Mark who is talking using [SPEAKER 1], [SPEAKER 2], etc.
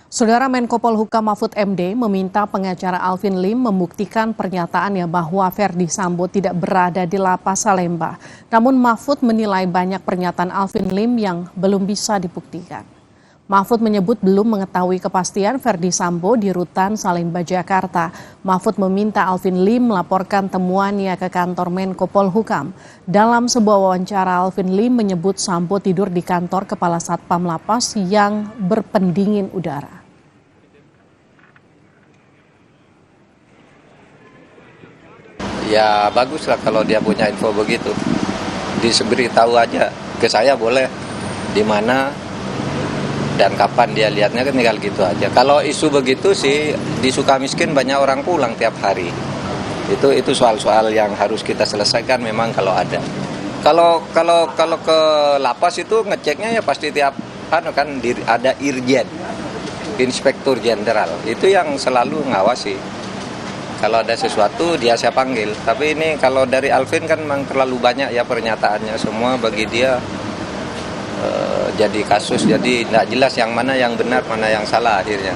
[SPEAKER 1] Saudara Menko Polhukam Mahfud MD meminta pengacara Alvin Lim membuktikan pernyataannya bahwa Verdi Sambo tidak berada di Lapas Salemba. Namun Mahfud menilai banyak pernyataan Alvin Lim yang belum bisa dibuktikan. Mahfud menyebut belum mengetahui kepastian Verdi Sambo di Rutan Salemba, Jakarta. Mahfud meminta Alvin Lim melaporkan temuannya ke kantor Menko Polhukam. Dalam sebuah wawancara, Alvin Lim menyebut Sambo tidur di kantor Kepala Satpam Lapas yang berpendingin udara.
[SPEAKER 2] Ya baguslah kalau dia punya info begitu. Diberitahu aja ke saya boleh di mana dan kapan dia lihatnya, kan tinggal gitu aja. Kalau isu begitu sih di Sukamiskin banyak orang pulang tiap hari. Itu soal-soal yang harus kita selesaikan memang kalau ada. Kalau ke lapas itu ngeceknya ya pasti tiap kan ada irjen, inspektur jenderal. Itu yang selalu ngawasi. Kalau ada sesuatu dia saya panggil. Tapi ini kalau dari Alvin kan memang terlalu banyak ya pernyataannya, semua bagi dia jadi kasus, jadi tidak jelas yang mana yang benar, mana yang salah akhirnya.